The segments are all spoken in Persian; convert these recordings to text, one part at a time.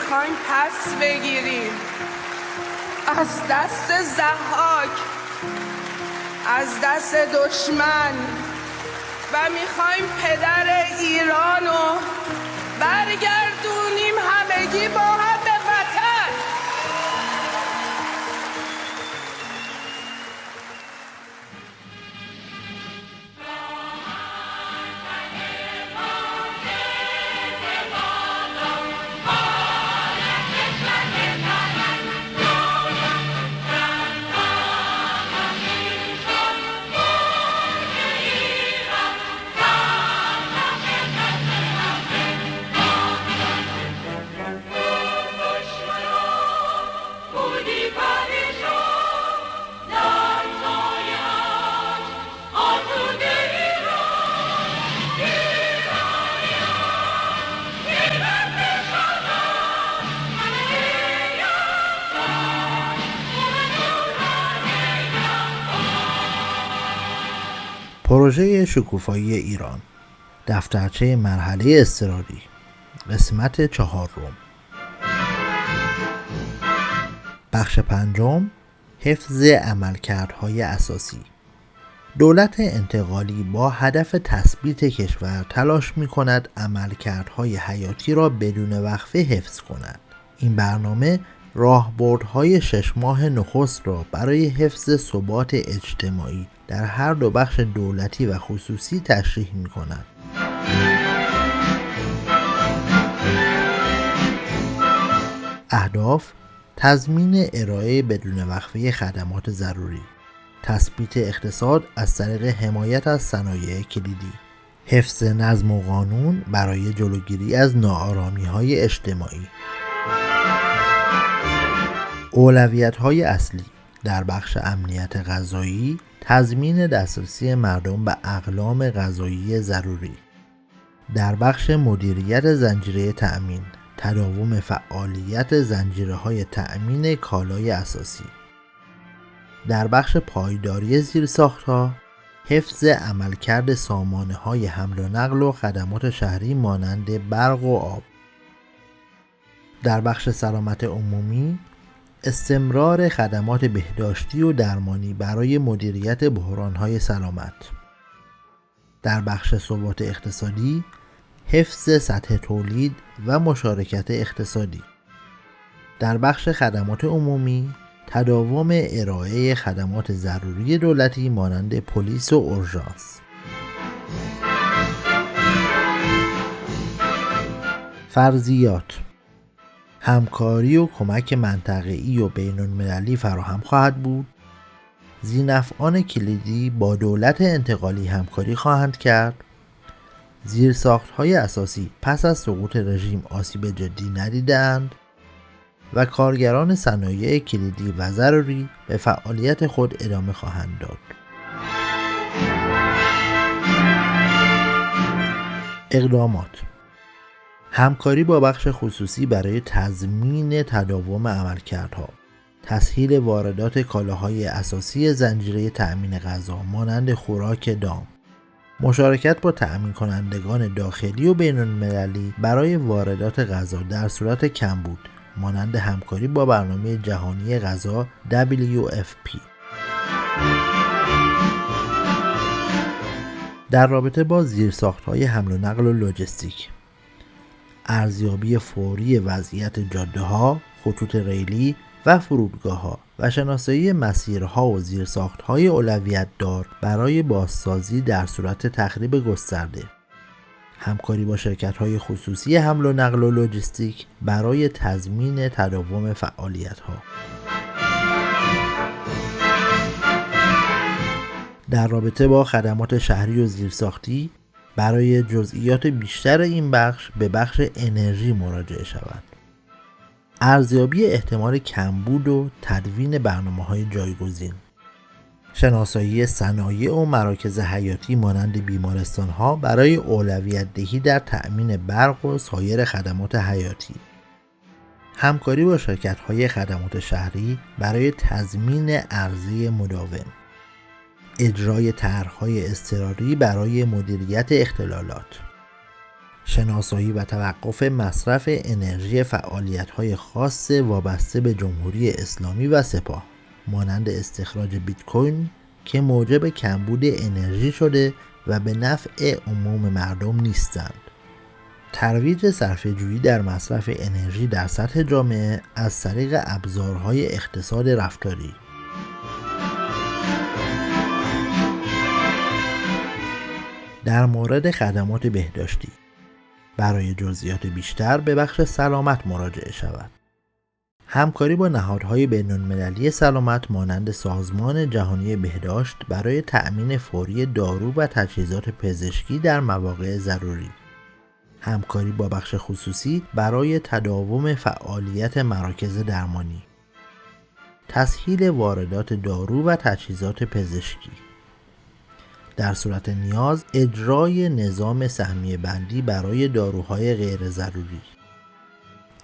میخوایم پس بگیریم از دست ضحاک، از دست دشمن و میخوایم پدر ایرانو برگردونیم همگی با هم به وطن. پروژه شکوفایی ایران، دفترچه مرحله اضطراری، قسمت 4. بخش 5. حفظ عملکردهای اساسی. دولت انتقالی با هدف تثبیت کشور تلاش می‌کند عملکردهای حیاتی را بدون وقفه حفظ کند. این برنامه راهبردهای 6 ماه نخست را برای حفظ ثبات اجتماعی در هر دو بخش دولتی و خصوصی تشریح می‌کند. اهداف: تضمین ارائه بدون وقفه خدمات ضروری، تثبیت اقتصاد از طریق حمایت از صنایع کلیدی، حفظ نظم و قانون برای جلوگیری از ناآرامی‌های اجتماعی. اولویت‌های اصلی در بخش امنیت غذایی، تضمین دسترسی مردم به اقلام غذایی ضروری. در بخش مدیریت زنجیره تأمین، تداوم فعالیت زنجیره‌های تأمین کالای اساسی. در بخش پایداری زیرساخت‌ها، حفظ عملکرد سامانه‌های حمل و نقل و خدمات شهری مانند برق و آب. در بخش سلامت عمومی، استمرار خدمات بهداشتی و درمانی برای مدیریت بحران‌های سلامت. در بخش ثبات اقتصادی، حفظ سطح تولید و مشارکت اقتصادی. در بخش خدمات عمومی، تداوم ارائه خدمات ضروری دولتی مانند پلیس و اورژانس. فرضیات: همکاری و کمک منطقه‌ای و بین‌المللی فراهم خواهد بود. ذی‌نفعان کلیدی با دولت انتقالی همکاری خواهند کرد. زیرساخت‌های اساسی پس از سقوط رژیم آسیب جدی ندیدند و کارگران صنایع کلیدی و ضروری به فعالیت خود ادامه خواهند داد. اقدامات: همکاری با بخش خصوصی برای تضمین تداوم عملکردها، تسهیل واردات کالاهای اساسی زنجیره تأمین غذا مانند خوراک دام، مشارکت با تأمین کنندگان داخلی و بین‌المللی برای واردات غذا در صورت کمبود مانند همکاری با برنامه جهانی غذا WFP. در رابطه با زیرساخت‌های حمل و نقل و لوجستیک، ارزیابی فوری وضعیت جاده‌ها، خطوط ریلی و فرودگاه‌ها و شناسایی مسیرها و زیرساخت‌های اولویت دار برای بازسازی در صورت تخریب گسترده. همکاری با شرکت‌های خصوصی حمل و نقل و لوجستیک برای تضمین تداوم فعالیت‌ها. در رابطه با خدمات شهری و زیرساختی، برای جزئیات بیشتر این بخش به بخش انرژی مراجعه شود. ارزیابی احتمال کمبود و تدوین برنامه‌های جایگزین. شناسایی صنایع و مراکز حیاتی مانند بیمارستان‌ها برای اولویت دهی در تأمین برق و سایر خدمات حیاتی. همکاری با شرکت‌های خدمات شهری برای تضمین عرضه مداوم. اجرای طرح‌های اضطراری برای مدیریت اختلالات. شناسایی و توقف مصرف انرژی فعالیت‌های خاص وابسته به جمهوری اسلامی و سپاه مانند استخراج بیت کوین که موجب کمبود انرژی شده و به نفع عموم مردم نیستند. ترویج صرفه‌جویی در مصرف انرژی در سطح جامعه از طریق ابزارهای اقتصاد رفتاری. در مورد خدمات بهداشتی برای جزئیات بیشتر به بخش سلامت مراجعه شود. همکاری با نهادهای بین‌المللی سلامت مانند سازمان جهانی بهداشت برای تأمین فوری دارو و تجهیزات پزشکی در مواقع ضروری. همکاری با بخش خصوصی برای تداوم فعالیت مراکز درمانی. تسهیل واردات دارو و تجهیزات پزشکی. در صورت نیاز اجرای نظام سهمیه بندی برای داروهای غیر ضروری.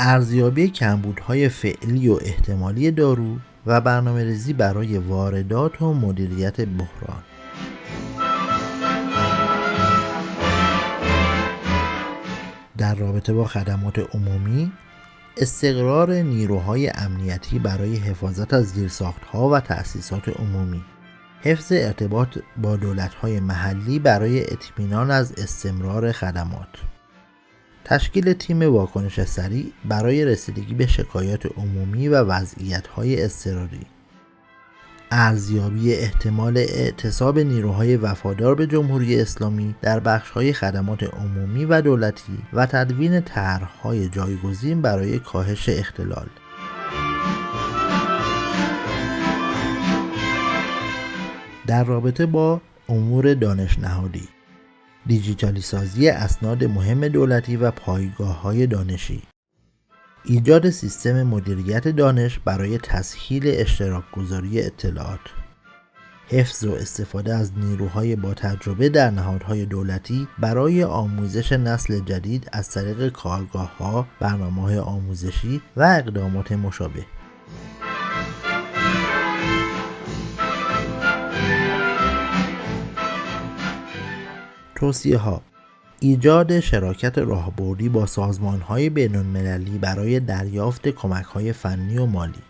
ارزیابی کمبودهای فعلی و احتمالی دارو و برنامه‌ریزی برای واردات و مدیریت بحران. در رابطه با خدمات عمومی، استقرار نیروهای امنیتی برای حفاظت از زیرساخت‌ها و تأسیسات عمومی. حفظ ارتباط با دولت‌های محلی برای اطمینان از استمرار خدمات. تشکیل تیم واکنش سریع برای رسیدگی به شکایات عمومی و وضعیت‌های اضطراری. ارزیابی احتمال اعتصاب نیروهای وفادار به جمهوری اسلامی در بخش‌های خدمات عمومی و دولتی و تدوین طرح‌های جایگزین برای کاهش اختلال. در رابطه با امور دانش نهادی، دیجیتالی سازی اسناد مهم دولتی و پایگاه‌های دانشی. ایجاد سیستم مدیریت دانش برای تسهیل اشتراک گذاری اطلاعات. حفظ و استفاده از نیروهای با تجربه در نهادهای دولتی برای آموزش نسل جدید از طریق کارگاه‌ها، برنامه‌های آموزشی و اقدامات مشابه. توصیه‌ها: ایجاد شراکت راهبردی با سازمان‌های بین‌المللی برای دریافت کمک‌های فنی و مالی.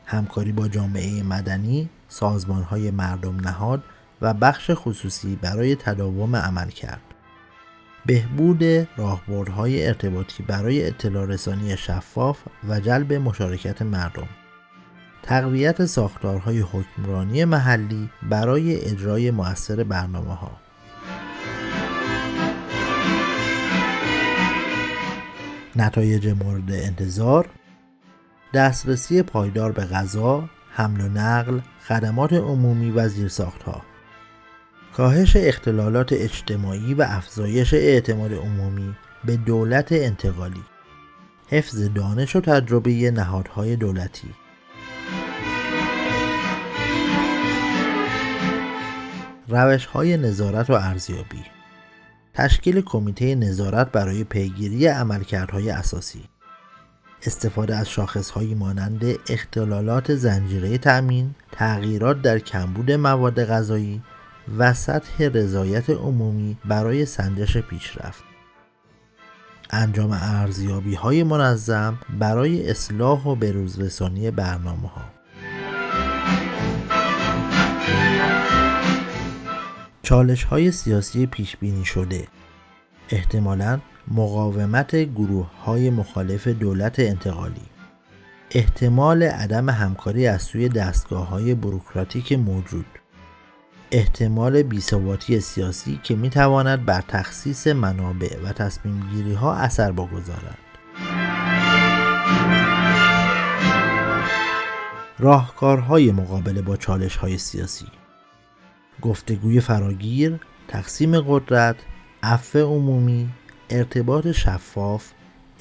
همکاری با جامعه مدنی، سازمان‌های مردم نهاد و بخش خصوصی برای تداوم عملکرد. بهبود راهبردهای ارتباطی برای اطلاع رسانی شفاف و جلب مشارکت مردم. تقویت ساختارهای حکمرانی محلی برای اجرای مؤثر برنامه‌ها. نتایج مورد انتظار: دسترسی پایدار به غذا، حمل و نقل، خدمات عمومی و زیرساخت‌ها. کاهش اختلالات اجتماعی و افزایش اعتماد عمومی به دولت انتقالی. حفظ دانش و تجربه نهادهای دولتی. روش‌های نظارت و ارزیابی. تشکیل کمیته نظارت برای پیگیری عملکردهای اساسی. استفاده از شاخص‌هایی مانند اختلالات زنجیره تأمین، تغییرات در کمبود مواد غذایی و سطح رضایت عمومی برای سنجش پیشرفت. انجام ارزیابی‌های منظم برای اصلاح و بروزرسانی برنامه‌ها. چالش‌های سیاسی پیش‌بینی شده: احتمالاً مقاومت گروه‌های مخالف دولت انتقالی. احتمال عدم همکاری از سوی دستگاه‌های بوروکراتیک موجود. احتمال بی‌ثباتی سیاسی که می‌تواند بر تخصیص منابع و تصمیم‌گیری‌ها اثر بگذارد. راهکارهای مقابله با چالش‌های سیاسی: گفتگوی فراگیر، تقسیم قدرت، عفو عمومی، ارتباط شفاف،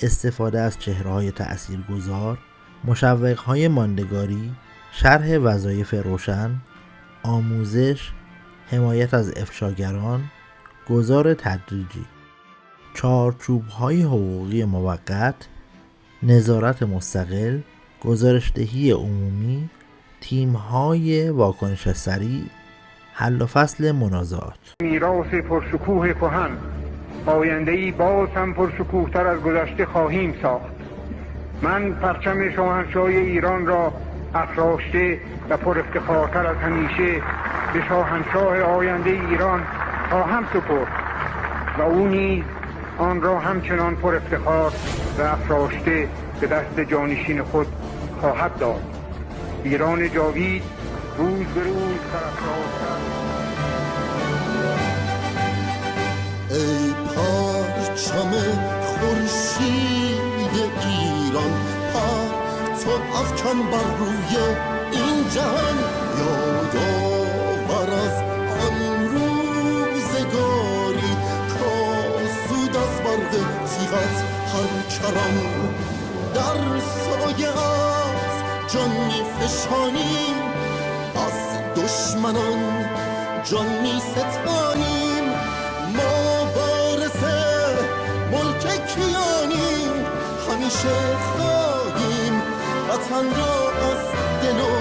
استفاده از چهره‌های تأثیرگذار، مشوق‌های ماندگاری، شرح وظایف روشن، آموزش، حمایت از افشاگران، گذار تدریجی، چارچوب‌های حقوقی موقت، نظارت مستقل، گزارش‌دهی عمومی، تیم‌های واکنش سریع، حل و فصل منازعات. میراث پرشکوه کهن آینده‌ای باز هم پرشکوه‌تر از گذشته خواهیم ساخت. من پرچم شاهنشاهی ایران را افراشته و پر افتخارتر از همیشه به شاهنشاه آینده ایران خواهم سپرد و او نیز آن را همچنان پر افتخار و افراشته به دست جانشین خود خواهد داد. ایران جاوید روز به روز سرافرازتر. ای پرچم خورشید ایران، تو افکن بر روی این جهان، یادآور از آن روزگاری کآسود از برق تیغت هر کران. در سایه‌ات جان می‌فشانیم، از دشمنان جان می‌ستانیم. ما وارث ملک کیانیم، همیشه خواهیم وطن را از دل و